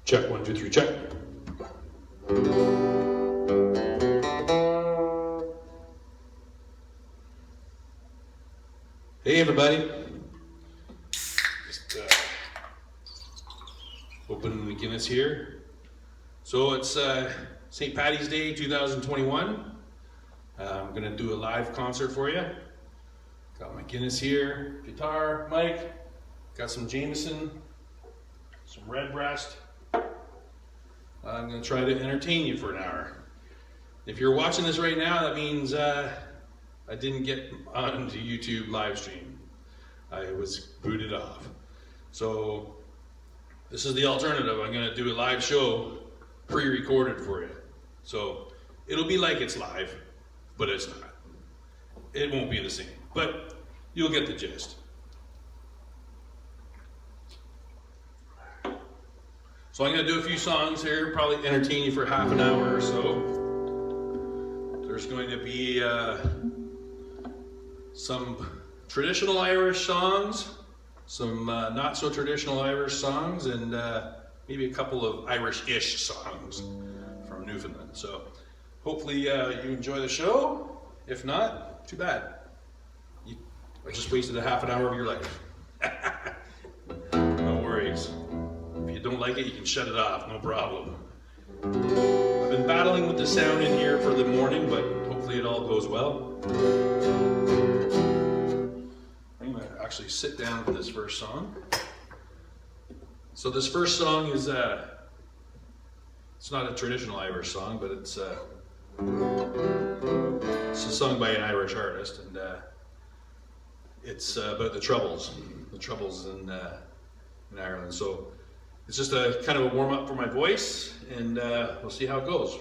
Check, 1, 2, 3, check. Hey everybody. Just opening the Guinness here. So it's St. Patty's Day 2021. I'm gonna do a live concert for you. Got my Guinness here, guitar, mic, got some Jameson, some Redbreast. I'm gonna try to entertain you for an hour. If you're watching this right now, that means I didn't get onto YouTube live stream. I was booted off. So this is the alternative. I'm gonna do a live show pre-recorded for you. So it'll be like it's live, but it's not. It won't be the same, but you'll get the gist. So I'm gonna do a few songs here, probably entertain you for half an hour or so. There's going to be some traditional Irish songs, some not so traditional Irish songs, and maybe a couple of Irish-ish songs from Newfoundland. So hopefully you enjoy the show. If not, too bad. I just wasted a half an hour of your life. No worries. If you don't like it, you can shut it off, no problem. I've been battling with the sound in here for the morning, but hopefully it all goes well. I'm going to actually sit down for this first song. So this first song is, it's not a traditional Irish song, but it's a song by an Irish artist, and it's about the troubles in Ireland. So it's just a kind of a warm up for my voice, and we'll see how it goes.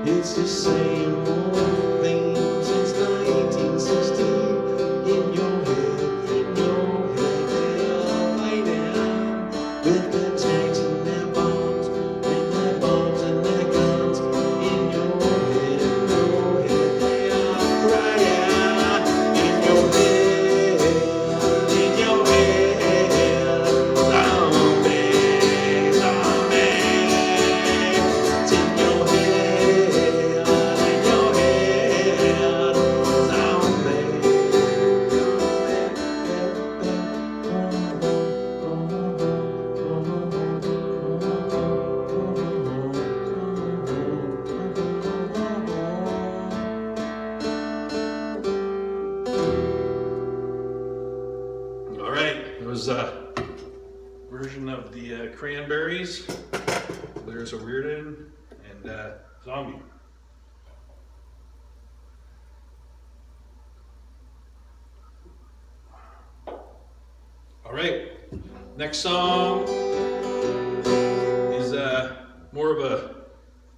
It's the same old thing since 1960. In your head, they'll fight down with their tanks and their bombs, and their bombs and their guns. In your head, they all cry out. In your head, zombie, zombie. It's in your head, All right, it was a version of the Cranberries. There's a Weird and Zombie. All right, next song is more of a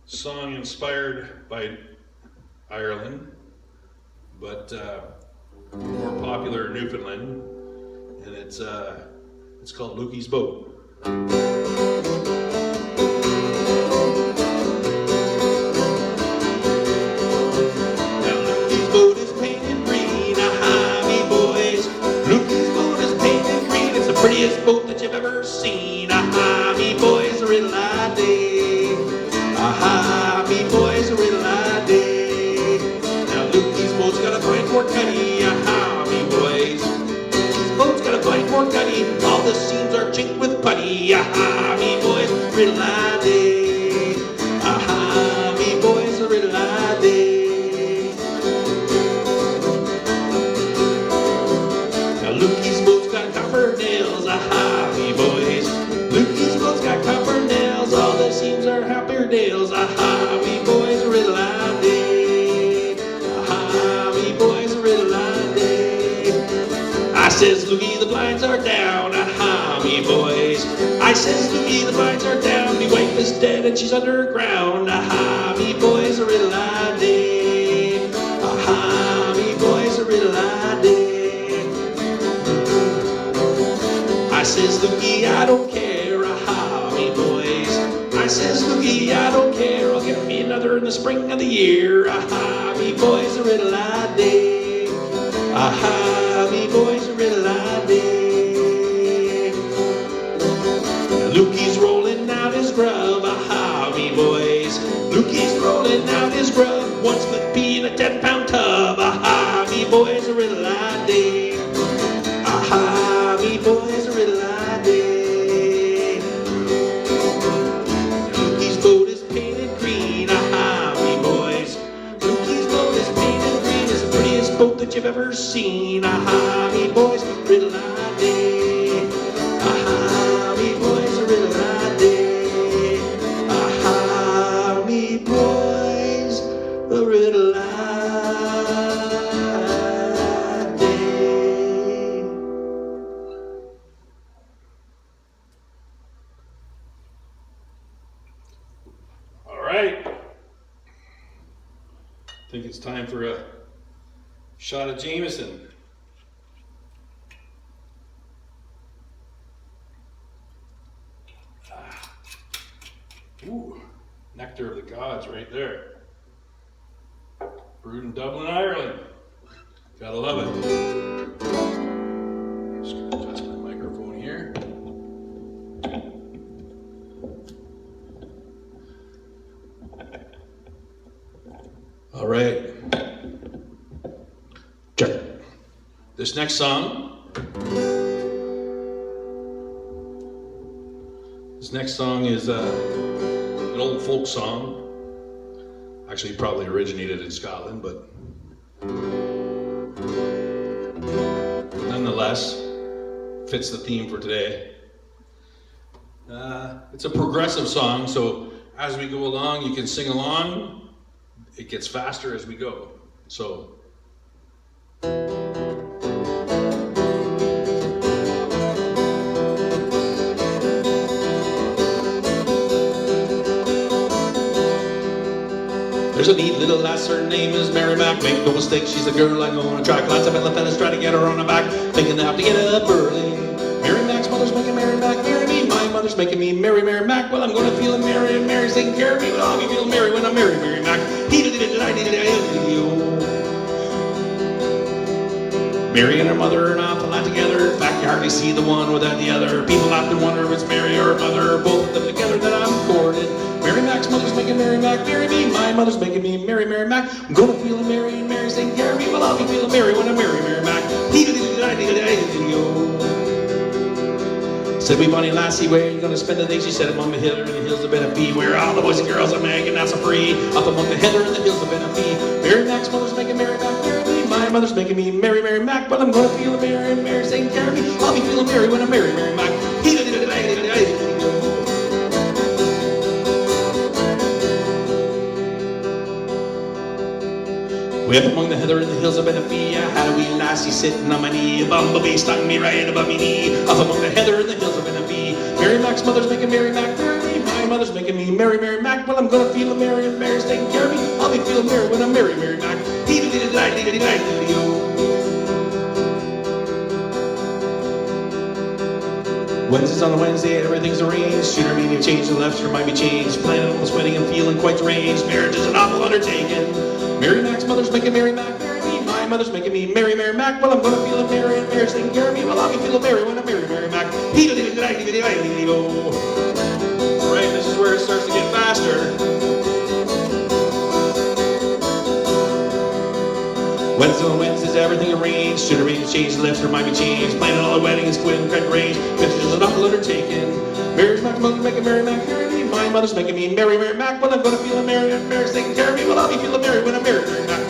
song inspired by Ireland, but more popular in Newfoundland, and it's called Lukey's Boat. boat is painted green, aha, me boys. Lukey's boat is painted green. It's the prettiest boat that you've ever seen. Aha, me boys, a real day. Aha, me boys, a real day. Now Lukey's boat's got a fine port cuddy. Aha, me boys. Lukey's boat's got a fine port cuddy. All the seams are chinked with putty. Aha, me boys, real day. Aha, me boys, a real day. Lukey's boat's got copper nails, aha, me boys. Lukey's boat's got copper nails, all the seams are happier nails, aha, me boys, riddle I day. Aha, me boys, riddle I day. I says, Lukey, the blinds are down, aha, me boys. I says, Lukey, the blinds are down, me wife is dead and she's underground, aha, me boys, riddle I day. Aha, me boys, riddle I day. I says, Lukey, I don't care, aha, me boys. I says, Lukey, I don't care, I'll get me another in the spring of the year, aha, me boys, a riddle I day. Aha, me boys, a riddle I day. Lukey's rolling out his grub, aha, me boys. Lukey's rolling out his grub, 1 split pea in a 10-pound tub, aha, me boys, a riddle I day. Aha, me boys, a riddle I day. Lukey's boat is painted green, aha, me boys. Lukey's boat is painted green, it's the prettiest boat that you've ever seen, aha, me boys, riddle I day. Aha, me boys, a riddle I day. Aha, me boys, a riddle I day. All right. I think it's time for a shot of Jameson. Ooh, nectar of the gods right there. Brewed in Dublin, Ireland. Gotta love it. Just gonna adjust my microphone here. All right. Check. This next song. This next song is an old folk song. Actually, probably originated in Scotland, but nonetheless, fits the theme for today. It's a progressive song, so as we go along, you can sing along. It gets faster as we go. So. There's a neat little lass, her name is Mary Mac. Make no mistake, she's a girl I'm gonna track. Lots of fellas try to get her on her back, thinking they have to get up early. Mary Mac's mother's making Mary Mac marry me. My mother's making me marry Mary Mac. Well, I'm gonna feel Mary, and Mary's taking care of me. But I'll be feeling Mary when I marry Mary Mac. Mary and her mother are an awful lot together. In fact, you hardly see the one without the other. People often wonder if it's Mary or her mother, both of them together that I'm courted. Mary Mac's mother's making Mary Mac marry me. My mother's making me marry Mary Mac. I'm gonna feel Mary and Mary's taking care of me. Well, I'll be feeling Mary when I marry Mary Mac. Said we bonny lassie, where you gonna spend the day? She said among the heather and the hills of Benefee, where all the boys and girls are making that's a free. Up among the heather and the hills of Benefee. Mary Mac's mother's making Mary Mac marry me. My mother's making me marry Mary Mac. But I'm gonna feel Mary and Mary's taking care of me. I'll be feeling Mary when I marry Mary Mac. Way up among the heather and the hills of Benefee, I had a wee lassie sitting on my knee. A bumblebee stung me right above me knee. Up among the heather and the hills of Benefee. Mary Mac's mother's making Mary Mac marry me. My mother's making me marry Mary Mac. Well, I'm gonna feel Mary and Mary's taking care of me. I'll be feeling Mary when I marry Mary Mac. Wednesday's on a Wednesday, everything's arranged. Shooter meaning change, the left might be changed. Planning on the wedding and feeling quite deranged. Marriage is an awful undertaking. Mary Mac's mother's making Mary Mac marry me. My mother's making me marry Mary Mac. Well, I'm gonna feel Mary and Mary's taking care of me. Well, I'll be feeling Mary when I marry Mary Mac. Alright, this is where it starts to get faster. Wednesdays, everything arranged. Shooter meaning change, the left might be changed. Planning all the weddings, quitting quite deranged. Marriage is an awful undertaking. Mary Mac's mother's making Mary Mac marry me. My mother's making me marry Mary Mac. Well, I'm gonna feel Mary and Mary's taking care of me. Well, I'll be feeling Mary when I marry Mary Mac.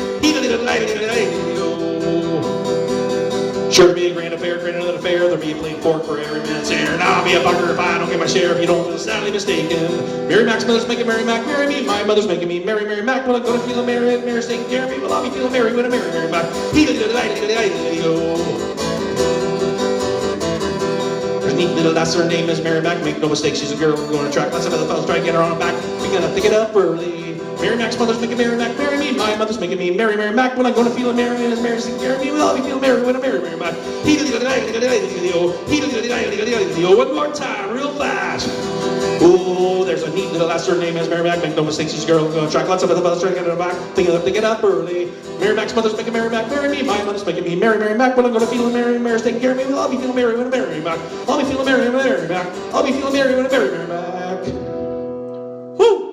Sure to be a grand affair, grand another affair. There'll be a plain fork for every man's hair. And I'll be a fucker if I don't get my share. If you don't feel sadly mistaken. Mary Mac's mother's making Mary Mac marry me. My mother's making me marry Mary Mac. Well, I'm gonna feel Mary and Mary's taking care of me. Well, I'll be feeling Mary when I marry Mary Mac. Neat little lass, her name is Mary Mac. Make no mistake, she's a girl we're going to track. Lots of other fellas try to get her on her back. We gotta pick it up early. Mary Mac's mother's making Mary Mac marry me. My mother's making me marry Mary Mac. When I'm going to feel Mary and Mary's taking care of me, well, I'll be feeling Mary when I marry Mary Mac. One more time, real fast. Oh, there's a neat little lass, her name is Mary Mac. Make no mistake, she's a girl we're going to track. Lots of other fellas try to get her on her back. Pick it up early. Mary Mac's mother's making Mary Mac marry me. My mother's making me marry Mary Mac. When I'm going to feel Mary and Mary's taking care of me, well, I'll be feeling Mary when I marry Mary Mac. I'll be feeling Mary when I marry Mac. I'll be feeling Mary when I marry Mary Mac. Woo!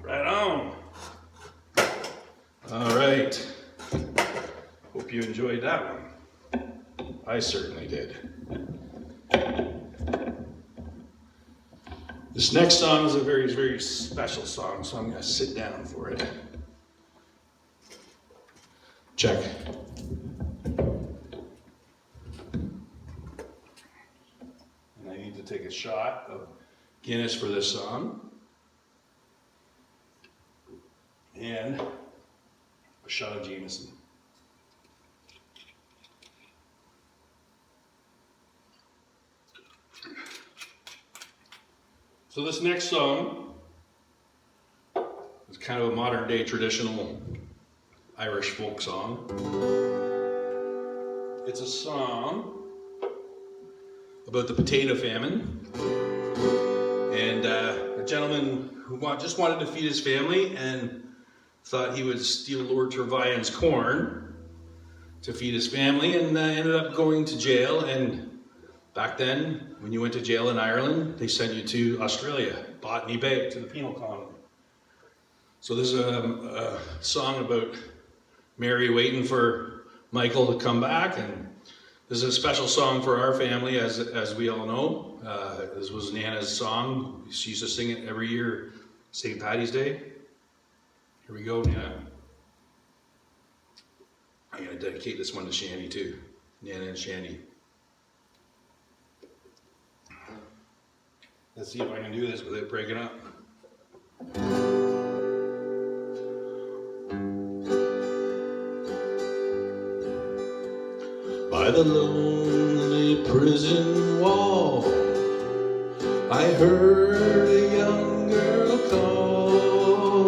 Right on. All right. Hope you enjoyed that one. I certainly did. This next song is a very, very special song, so I'm going to sit down for it. Check. And I need to take a shot of Guinness for this song. And a shot of Jameson. So this next song is kind of a modern day traditional Irish folk song. It's a song about the potato famine. And a gentleman who just wanted to feed his family and thought he would steal Lord Trevelyan's corn to feed his family, and ended up going to jail. And back then, when you went to jail in Ireland, they sent you to Australia, Botany Bay, to the penal colony. So this is a song about Mary waiting for Michael to come back, and this is a special song for our family, as we all know. This was Nana's song. She used to sing it every year, St. Patty's Day. Here we go, Nana. I'm going to dedicate this one to Shandy too. Nana and Shandy. Let's see if I can do this without breaking up. By the lonely prison wall, I heard a young girl calling,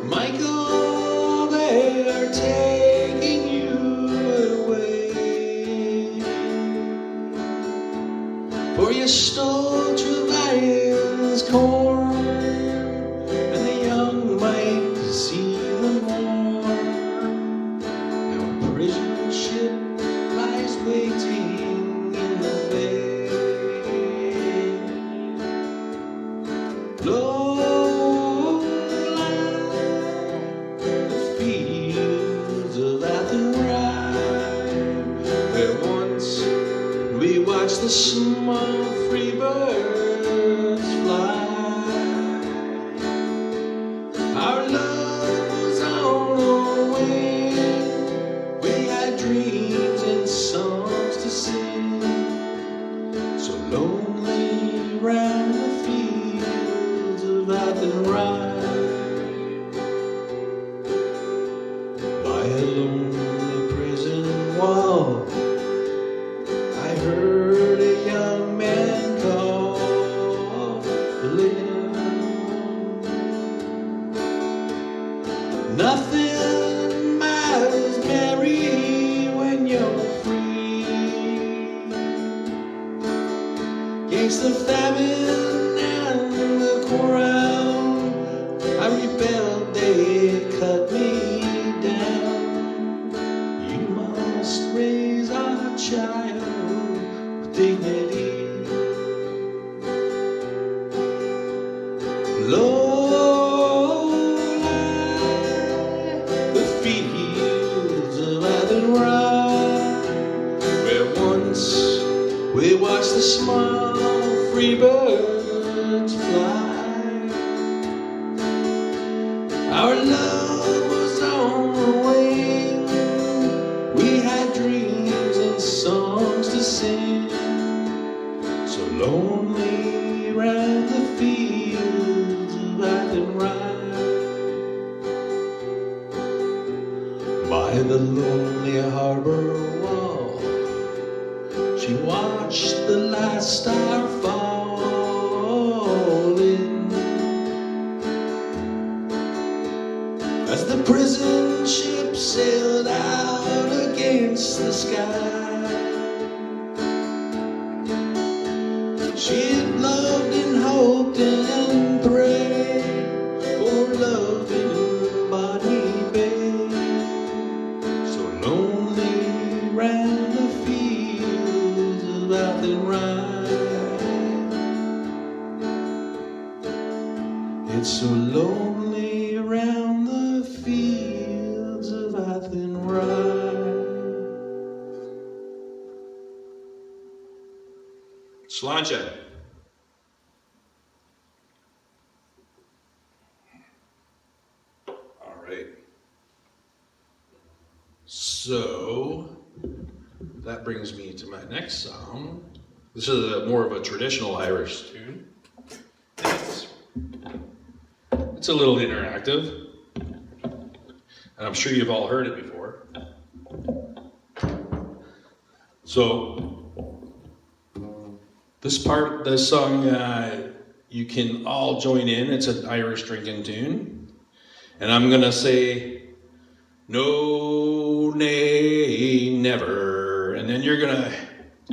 Michael, they are taking you away, for you stole Travail's corn, and the young might see them more. Now a prison ship lies waiting in the bay. Low lie the fields of Athenry, where once we watched the small free birds fly. Our love was on the wing, we had dreams and songs to sing, so lonely round the fields of Athenry. By a lonely prison wall, I heard a young man calling. Nothing matters, Mary, when you're free. Against the famine and the crown, I rebelled, they cut me down. You must raise our child with dignity. Low lie the fields of Athenry, where once we watched the small free birds fly. Our love was on the wing, we had dreams and songs to sing, so lonely round the fields of Athenry. By the lonely harbor wall, she watched the last star falling, as the prison ship sailed out against the sky. She had loved and hoped and prayed for love in Bonnie Bay, so lonely round the fields of Athenry. It's so lonely round the fields of Athenry. Slainté. All right. So that brings me to my next song. This is more of a traditional Irish tune. It's a little interactive, and I'm sure you've all heard it before. So this song, you can all join in. It's an Irish drinking tune, and I'm gonna say no, nay, never, and then you're gonna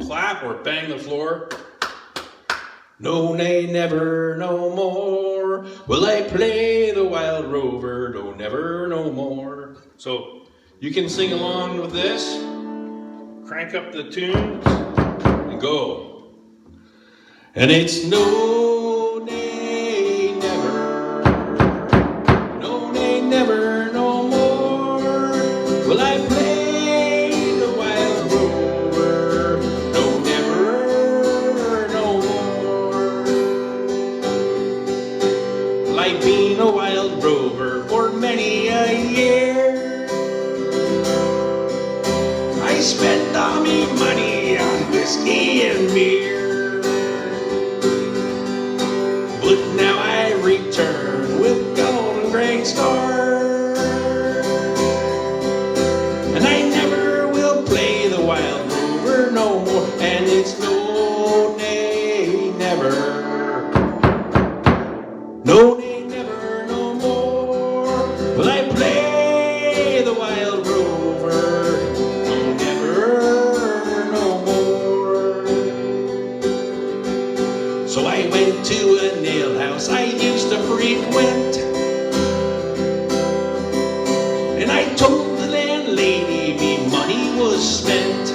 clap or bang the floor. No, nay, never, no more will I play the wild rover, no, never, no more. So you can sing along with this, crank up the tune, and go. And it's no, nay, never. No, nay, never, no more will I play the wild rover. No, never, no more. Well, I've been a wild rover for many a year. I spent all me money on whiskey and beer. But now I return with golden great star, and I never will play the wild rover no more. And it's no, nay, never. No, nay, never, no more will I play the wild rover. No, never, no more. So I went to a nail house I used to frequent, and I told the landlady me money was spent.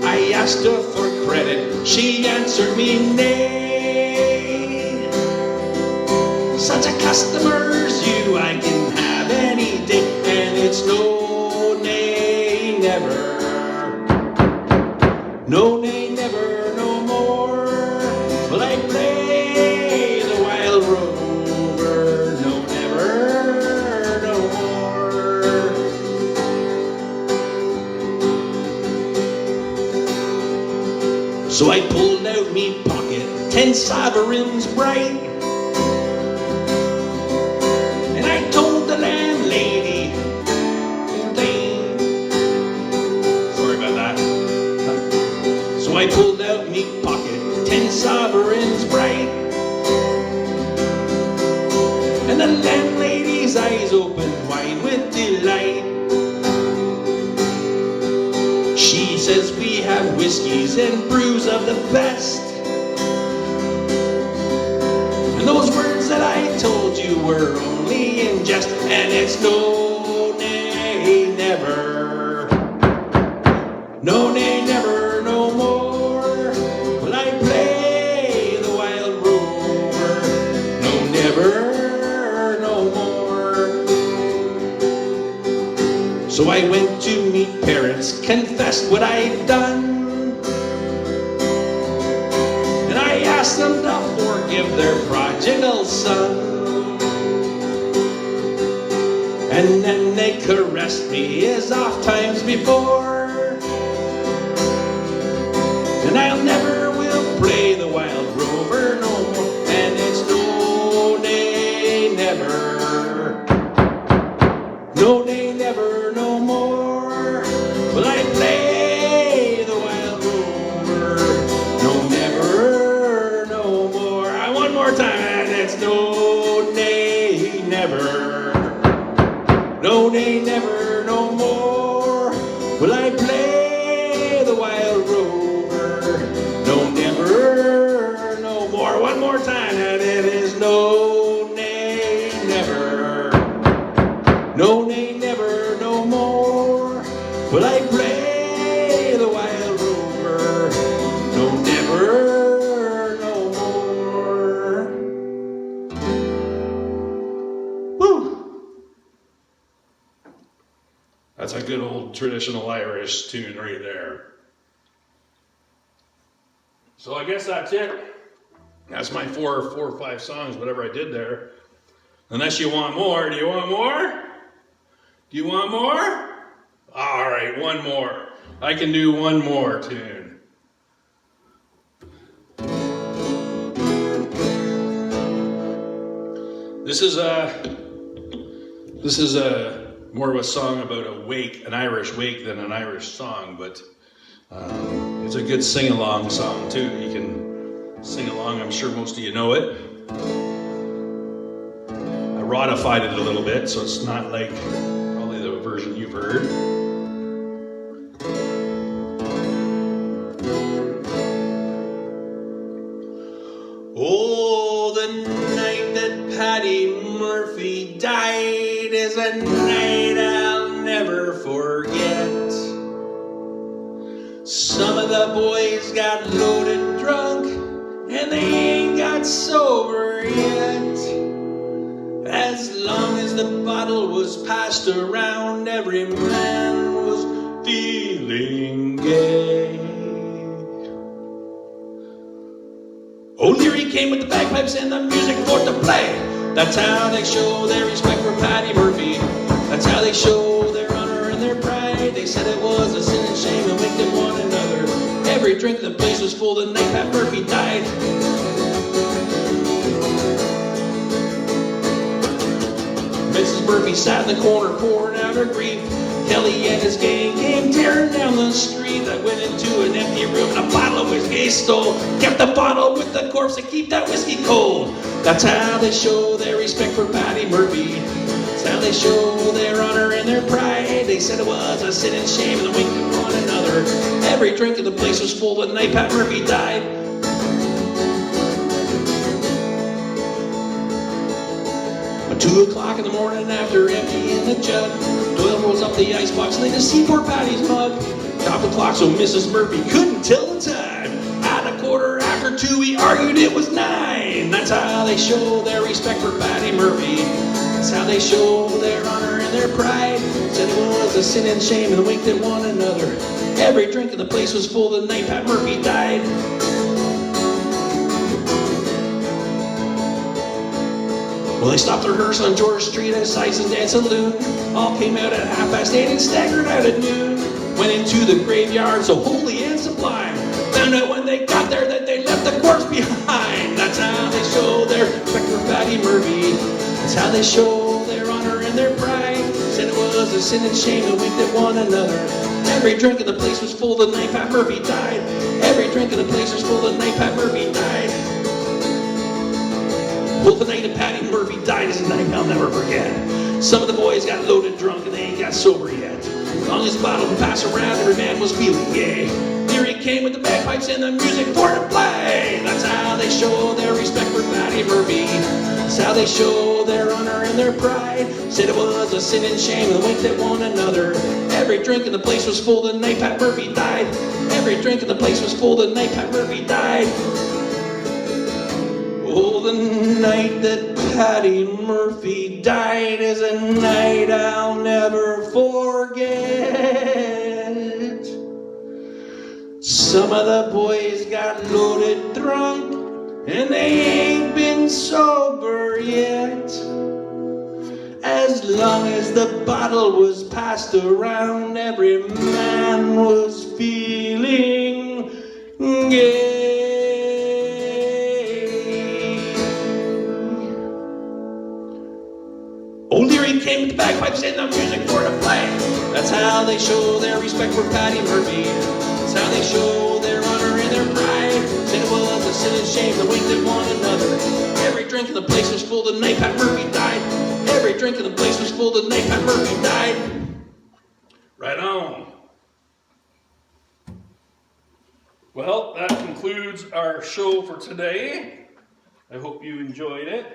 I asked her for credit, she answered me nay. Such a customer's you I can have any day. And it's no, nay, never. No, nay, never, no more will I play the wild rover. No, never, no more. So I pulled out me pocket 10 sovereigns bright, and I told the landlady, sorry about that. So I pulled out me pocket 10 sovereigns bright, and the landlady's eyes opened wide with delight. She says we have whiskeys and brews of the best, and those words that I told you were only in jest. And it's no, nay, never. No, nay, never, no more will I play the wild rover. No, never, no more. So I went to meet parents, confessed what I'd done, and I asked them to forgive their prodigal son. And then they caressed me as oft times before, and I'll never will play the wild rover no more. And it's no, nay, never. No, nay, never, no more will I play the wild rover. No, never, no more. One more time. And it's no, nay, never. No, nay, never, no more will I play the wild rover. No, never, no more. One more time, and it is no, nay, never. No, nay, never, no more will I play the wild rover. No, never, no more. Woo! That's a good old traditional Irish tune right there. So I guess that's it. That's my four or five songs, whatever I did there. Unless you want more. Do you want more? Do you want more? All right, one more. I can do one more tune. This is more of a song about a wake, an Irish wake, than an Irish song, but it's a good sing-along song too. You can sing along. I'm sure most of you know it. I rodified it a little bit, so it's not like probably the version you've heard. Oh, the night that Paddy Murphy died is a night I'll never forget. Some of the boys got loaded drunk, and they ain't got sober yet. As long as the bottle was passed around, every man was feeling gay. O'Leary came with the bagpipes and the music for to play. That's how they show their respect for Patty Murphy. That's how they show their honor and their pride. They said it was a sin and shame and winked at one another. Every drink in the place was full the night Pat Murphy died. Mrs. Murphy sat in the corner pouring out her grief. Kelly and his gang came tearing down the street. I went into an empty room and a bottle of whiskey stole. Kept the bottle with the corpse to keep that whiskey cold. That's how they show their respect for Patty Murphy. That's how they show their honor and their pride. They said it was a sin and shame and they winked at one another. Every drink in the place was full the night Pat Murphy died. At 2 o'clock in the morning after emptying the jug, Doyle rolls up the icebox and they just see poor Patty's mug. Stopped the clock so Mrs. Murphy couldn't tell the time. At 2:15, he argued it was 9. That's how they show their respect for Patty Murphy. That's how they show their honor and their pride. Said it was a sin and shame and winked at one another. Every drink in the place was full the night Pat Murphy died. Well, they stopped their hearse on George Street at a Sights and Dance Saloon. All came out at 8:30 and staggered out at noon. Went into the graveyard so holy and sublime. Found out when they got there that they left the corpse behind. That's how they show their respect for Patty Murphy. That's how they show their honor and their pride. Said it was a sin and shame and winked at one another. Every drink in the place was full the night Pat Murphy died. Every drink in the place was full the night Pat Murphy died. Well, the night that Patty Murphy died is a night I'll never forget. Some of the boys got loaded drunk and they ain't got sober yet. As long as the bottle can pass around, every man was feeling gay. Here he came with the bagpipes and the music for to play. That's how they show their respect for Patty Murphy. That's how they show their honor and their pride. Said it was a sin and shame and winked at one another. Every drink in the place was full the night Pat Murphy died. Every drink in the place was full the night Pat Murphy died. Oh, the night that Patty Murphy died is a night I'll never forget. Some of the boys got loaded drunk and they ain't been sober yet. As long as the bottle was passed around, every man was feeling gay. O'Leary came with the bagpipes and the music for to play. That's how they show their respect for Patty Murphy. That's how they show their honor and their pride. Said it was a sin and shame to winked at one another. Every drink in the place was full the night Pat Murphy died. Every drink in the place was full the night Pat Murphy died. Right on. Well, that concludes our show for today. I hope you enjoyed it.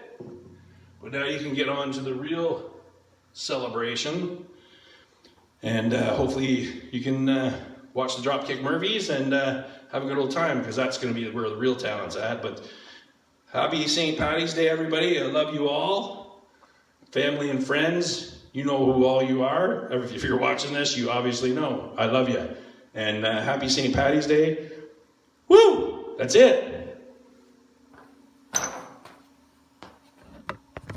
But now you can get on to the real celebration. And hopefully you can watch the Dropkick Murphys and have a good old time, because that's going to be where the real talent's at. But happy St. Patty's Day, everybody. I love you all. Family and friends, you know who all you are. If you're watching this, you obviously know. I love you. And happy St. Patty's Day. Woo! That's it.